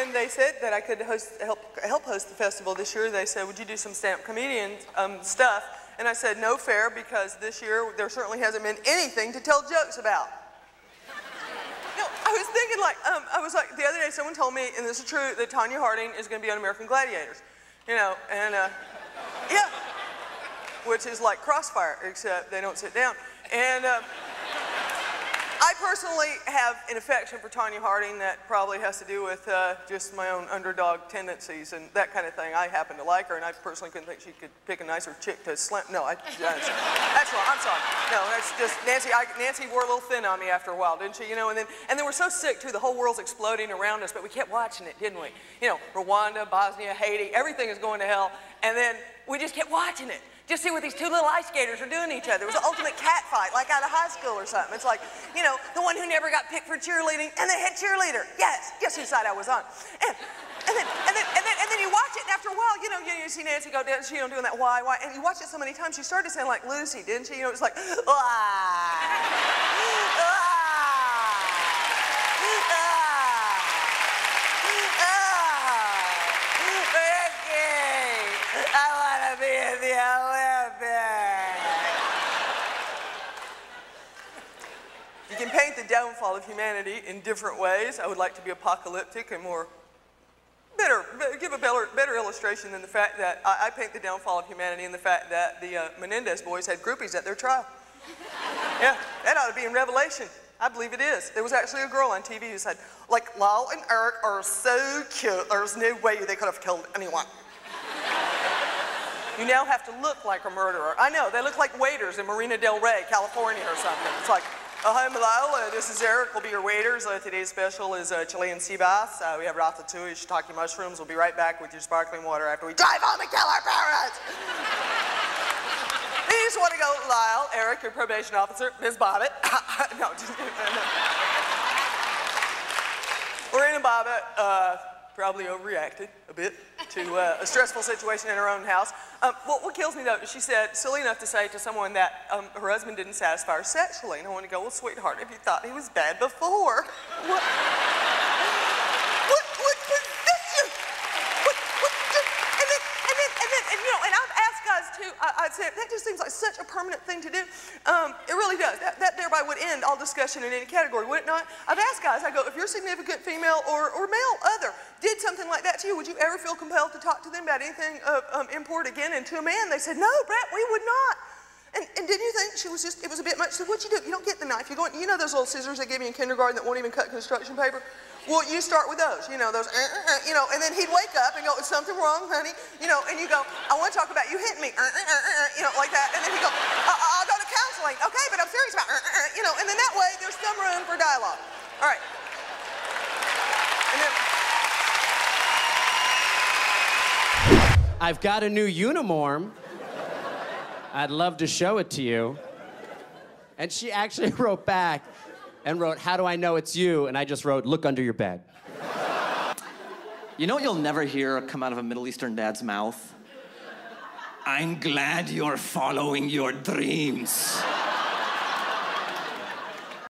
when they said that I could help host the festival this year, they said, would you do some stand-up comedian stuff? And I said, no fair, because this year there certainly hasn't been anything to tell jokes about. You know, I was thinking like, the other day someone told me, and this is true, that Tonya Harding is going to be on American Gladiators. You know, and yeah, which is like Crossfire, except they don't sit down. And I personally have an affection for Tonya Harding that probably has to do with just my own underdog tendencies and that kind of thing. I happen to like her, and I personally couldn't think she could pick a nicer chick to slam. No, that's wrong. I'm sorry. No, that's just Nancy wore a little thin on me after a while, didn't she? You know, and then we're so sick too. The whole world's exploding around us, but we kept watching it, didn't we? You know, Rwanda, Bosnia, Haiti, everything is going to hell, and then we just kept watching it. Just see what these two little ice skaters are doing to each other. It was an ultimate cat fight, like out of high school or something. It's like, you know, the one who never got picked for cheerleading and the head cheerleader. Yes, guess whose side I was on. And then you watch it, and after a while, you know, you see Nancy go down, she doing that why, and you watch it so many times, she started to sound like Lucy, didn't she? You know, it was like, You can paint the downfall of humanity in different ways. I would like to be apocalyptic and give a better illustration than the fact that I paint the downfall of humanity in the fact that the Menendez boys had groupies at their trial. Yeah, that ought to be in Revelation. I believe it is. There was actually a girl on TV who said, like, Lyle and Eric are so cute, there's no way they could have killed anyone. You now have to look like a murderer. I know, they look like waiters in Marina Del Rey, California or something. It's like, hi, Lyle, this is Eric, we'll be your waiters. Today's special is Chilean sea bass. We have ratatouille, shiitake mushrooms. We'll be right back with your sparkling water after we drive home and kill our parents. You just want to go, Lyle, Eric, your probation officer, Ms. Bobbitt. No, just no. Lorena Bobbitt probably overreacted a bit to a stressful situation in her own house. What kills me, though, she said, silly enough to say to someone that her husband didn't satisfy her sexually. And I want to go, well, sweetheart, if you thought he was bad before, what position? And you know, and I've asked guys, too, I'd say, that just seems like such a permanent thing to do. It really does. That thereby would end all discussion in any category, would it not? I've asked guys, I go, if your significant female or male other did something like that to you, would you ever feel compelled to talk to them about anything of import again? And to a man, they said, no, Brett, we would not. And didn't you think she was just, it was a bit much? So what'd you do? You don't get the knife. You're going, you know those little scissors they give you in kindergarten that won't even cut construction paper? Well, you start with those, you know, those, you know, and then he'd wake up and go, is something wrong, honey? You know, and you go, I want to talk about you hitting me, you know, like that. And then he'd go, I'll go to counseling. Okay, but I'm serious about, you know, and then that way there's some room for dialogue. All right. And then, I've got a new uniform. I'd love to show it to you. And she actually wrote back and wrote, how do I know it's you? And I just wrote, look under your bed. You know what you'll never hear come out of a Middle Eastern dad's mouth? I'm glad you're following your dreams.